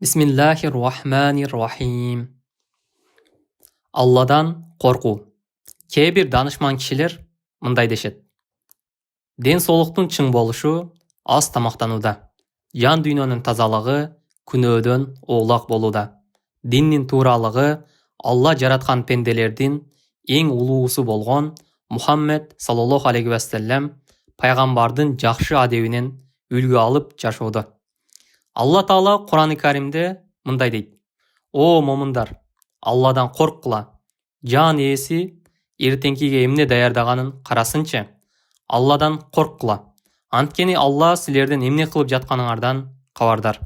Bismillahirrahmanirrahim. Алладан қорқу. Кейбір данышман кишилер мындай дешет. Ден соолуктун чың болушу аз тамактанууда. Жан дүйнөнүн тазалыгы күнөөдөн оолак болууда. Диндин тууралыгы Алла жараткан пенделердин эң улуусу болгон Мухаммед саллаллаху алейхи вассалам пайгамбардын жакшы адебинен үлгү алып жашоодо. Алла Таала Кур'ан-ы Каримде мындай дейт: О момундар, Алладан корккула. Жан ээси эртеңкиге эмне даярдаганын карасынчы. Алладан корккула. Анткени Алла силердин эмне кылып жатканыңардан кабардар.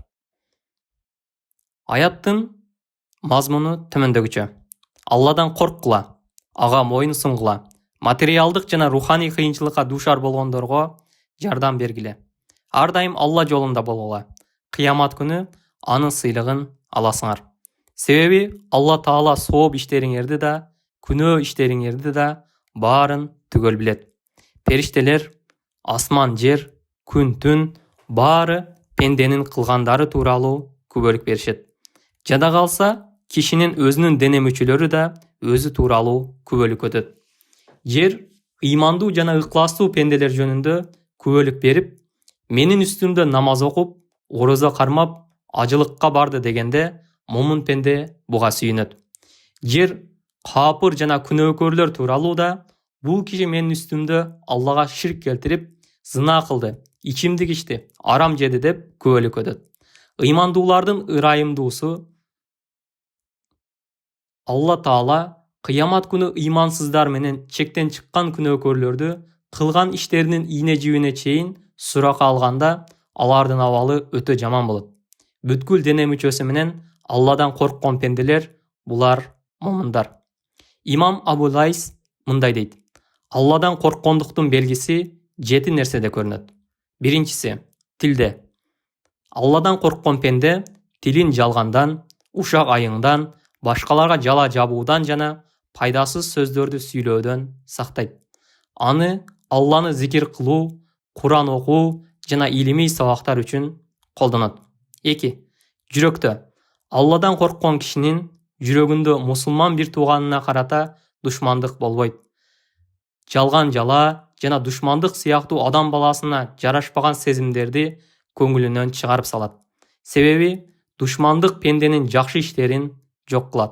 Аяттын мазмуну төмөндөгүчө. Алладан корккула, ага моюн сунгула. Материалдык жана руханий кыйынчылыкка дуушар болгондорго жардам бергиле. Ар дайым Алла жолунда болгула. Кыямат күнү анын сыйлыгын аласыңар. Себеби Алла Таала сооп иштериңерди да, күнөө иштериңерди да баарын түгөл билет. Периштелер, асман жер, күн түн баары пенденин кылгандары тууралуу күбөлүк беришет. Жада калса, кишинин өзүнүн дене мүчөлөрү да өзү тууралуу күбөлүк өтөт. Жер ыймандуу жана ыкластуу пенделер жөнүндө күбөлүк берип, менин үстүмдө намаз окуп, орозо кармап, ажылыкка барды дегенде, момун пенде буга сүйүнөт. Жер каапыр жана күнөөкөрлөр тууралуу да, бул киши менин үстүмдө Аллага ширк келтирип, зына кылды, ичимдик ичти, арам жеди деп күбөлүк өтөт. Ыймандуулардын ырайымдуусу Алла Таала кыямат күнү ыймансыздар менен чектен чыккан күнөөкөрлөрдү кылган иштеринин ийне жибине чейин суракка алганда, алардын абалы өтө жаман болот. Бүткүл дене мүчөсү менен Алладан корккон пенделер булар момундар. Имам Абу Лайс мындай дейт: Алладан корккондуктун белгиси 7 нерседе көрүнөт. Биринчиси тилде. Алладан корккон пенде тилин жалгандан, ушак айыңдан, башкаларга жала жабуудан жана пайдасыз сөздөрдү сүйлөөдөн сактайт. Аны Алланы зикир кылуу, Кур'ан окуу жана илимий сабактар үчүн колдонот. 2. Жүрөктө. Алладан корккон кишинин жүрөгүндө мусулман бир тууганына карата душмандык болбойт. Жалган жала жана душмандык сыяктуу адам баласына жарашпаган сезимдерди көңүлүнөн чыгарып салат. Себеби душмандык пенденин жакшы иштерин жок кылат.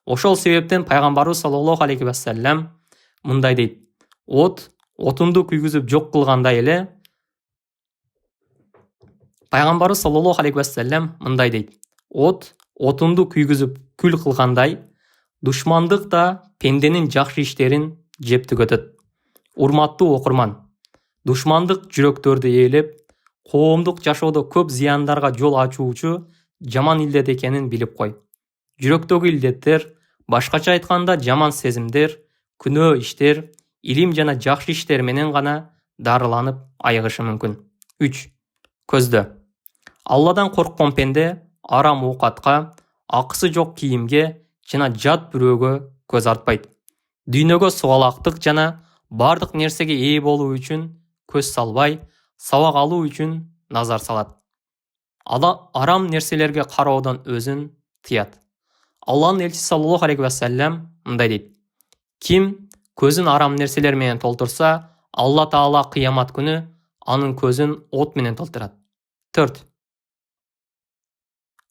Ошол себептен пайгамбарыбыз саллаллаху алейхи вассалам мындай дейт: отунду күйгүзүп жок кылгандай эле. Пайгамбарыбыз саллаллаху алейхи вассалам мындай дейт: отунду күйгүзүп күл кылгандай, душмандык да пенденин жакшы иштерин жеп түгөтөт. Урматтуу окурман, душмандык жүрөктөрдү ээлеп, коомдук жашоодо көп зыяндарга жол ачуучу жаман илдет экенин билип кой. Жүрөктөгү илдеттер, башкача айтканда жаман сезимдер, күнөө иштер, илим жана жакшы иштер менен гана дарыланып айыгышы мүмкүн. 3. Көздө. Алладан корккон пенде арам оокатка, акысы жок кийимге жана жат бирөөгө көз артпайт. Дүйнөгө сугалактык жана бардык нерсеге ээ болуу үчүн көз салбай, сабак алуу үчүн назар салат. Арам нерселерге кароодон өзүн тыят. Алланын элчиси саллаллаху алейхи вассалам мындай дейт: Ким көзүн арам нерселер менен толтурса, Алла Таала кыямат күнү анын көзүн от менен толтурат. 4.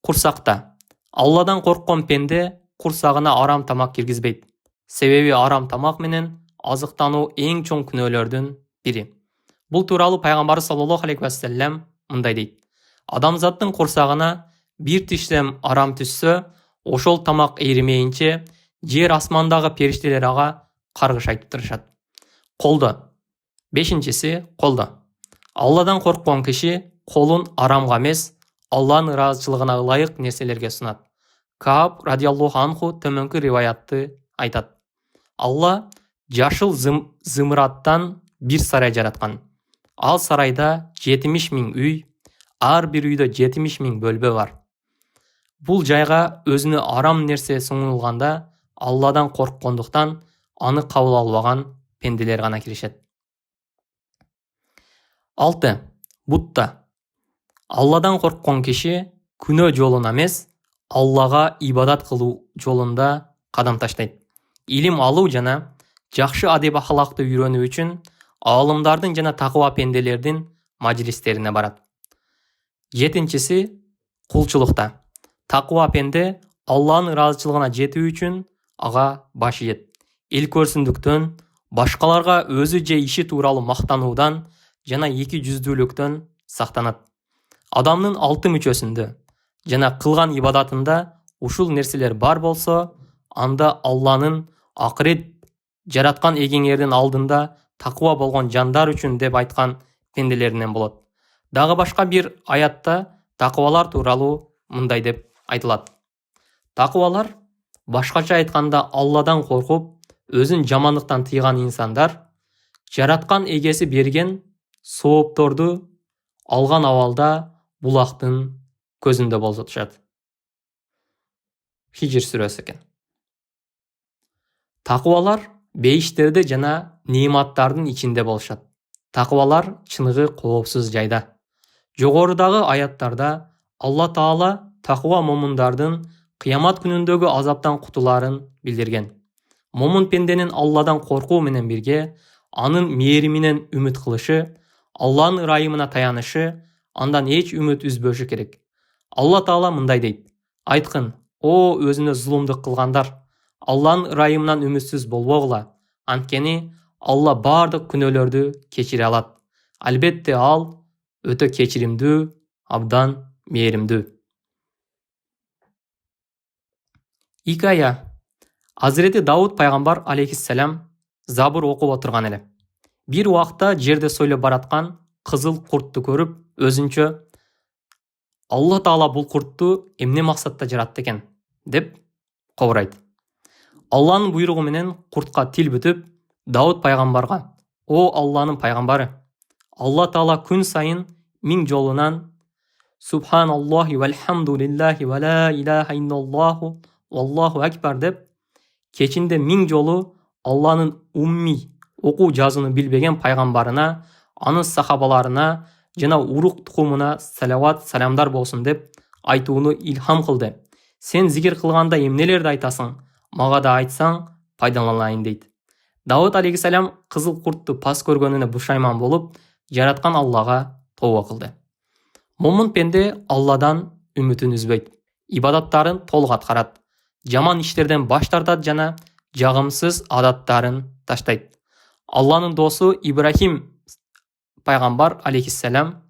Курсакта. Алладан корккон пенде курсагына арам тамак киргизбейт. Себеби арам тамак менен азыктануу эң чоң күнөөлөрдүн бири. Бул тууралуу пайгамбарыбыз саллаллаху алейхи вассалам мындай дейт: Адамзаттын курсагына бир тишсем арам түшсө, ошол тамак эримейинче жер асмандагы периштелер ага каргыш айтып турушат. Колдо. 5-си колдо. Алладан корккон киши колун арамга эмес, Алланын ыраазычылыгына ылайык нерселерге сунат. Кааб радиаллаху анху төмөнкү риваятты айтат: Алла жашыл зымыраттан бир сарай жараткан. Ал сарайда 70 000 үй, ар бир үйдө 70 000 бөлбө бар. Бул жайга өзүнө арам нерсе сунулганда, Алладан корккондуктан аны кабыл албаган пенделер гана киришет. 6. Бутта. Алладан корккон киши күнөө жолуна эмес, Аллага ибадат кылуу жолунда кадам таштайт. Илим алуу жана жакшы адеп ахлакты үйрөнүү үчүн аалымдардын жана такыба пенделердин мажлистерине барат. Жетинчиси кулчулукта. Такыба пенде Алланын ыраазычылыгына жетүү үчүн ага баш ийет. Эл көрсүндүктөн, башкаларга өзү же иши тууралуу мактануудан жана эки жүздүүлүктөн сактанат. Адамдын 6 мүчөсүндө жана кылган ибадатында ушул нерселер бар болсо, анда Алланын акырет жараткан эгеңердин алдында такыба болгон жандар үчүн деп айткан пенделеринен болот. Дагы башка бир аятта такыбалар тууралуу мындай деп айтылат. Такыбалар, башкача айтканда Алладан коркуп, өзүн жамандыктан тыйган инсандар, жараткан эгеси берген соопторду алган абалда булактын көзүндө болушат. Хижр сүрөсү экен. Такыбалар бейиштерде жана неиматтардын ичинде болушат. Такыбалар чыныгы коопсуз жайда. Жогорудагы аяттарда Алла Таала такыба момундардын кыямат күнүндөгү азаптан кутулаарын билдирген. Момун пенденин Алладан коркуу менен бирге анын мээриминен үмүт кылышы, Алланын ырайымына таянышы, андан эч үмүт үзбөшү керек. Алла Таала мындай дейт: айткын, о өзүнө зулумдук кылгандар, Алланын ырайымынан үмүтсүз болбогула, анткени Алла баардык күнөөлөрдү кечире алат. Албетте ал өтө кечиримдүү, абдан мээримдүү. Икая. Азирети Дауд пайгамбар алейхиссалам Забур окуп отурган эле. Бир убакта жерде сойлоп бараткан кызыл куртту көрүп, өзүнчө Алла Таала бул куртту эмне максатта жаратты экен деп кобурайт. Алланын буйругу менен куртка тил бүтүп, Дауд пайгамбарга: "О Алланын пайгамбары, Алла Таала күн сайын 1000 жолунан Субханаллахи вальхамдулиллахи ва ла илаха илlallohu валлаху акбар деп кечинде 1000 жолу Алланын умми окуу жазууну билбеген пайгамбарына, анын сахабаларына жана урук тукумуна салават саламдар болсун деп айтууну илхам кылды. Сен зикир кылганда эмнелерди айтасың? Мага да айтсаң, пайдаланайын" дейт. Дауд алейхиссалам кызыл куртту пас көргөнүнө бушайман болуп, жараткан Аллага тооба кылды. Момун пенде Алладан үмүтүн үзбөйт. Ибадаттарын толук аткарат. Жаман иштерден баш тартат жана жагымсыз адаттарын таштайт. Алланын досу Ибрахим пайгамбар алейхиссалам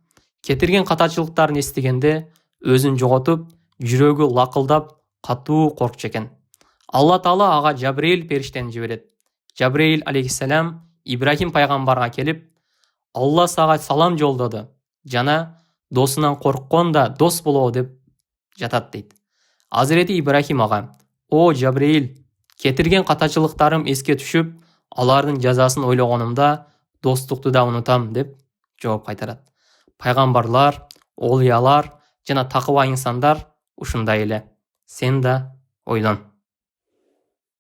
кетирген катачылыктарын эстегенде өзүн жоготуп, жүрөгү лакылдап, катуу коркчу экен. Алла Таала ага Жабреил периштени жиберет. Жабреил алейхиссалам Ибрахим пайгамбарга келип: "Алла сага салам жолдоду жана досунан корккон да дос болобу" деп жатат дейт. Азирети Ибрахим ага: "О Жабреил, кетирген катачылыктарым эске түшүп, алардын жазасын ойлогонумда достукту да унутам" деп жооп кайтарат. Пайгамбарлар, олиялар жана такыба инсандар ушундай эле. Сен да ойлон.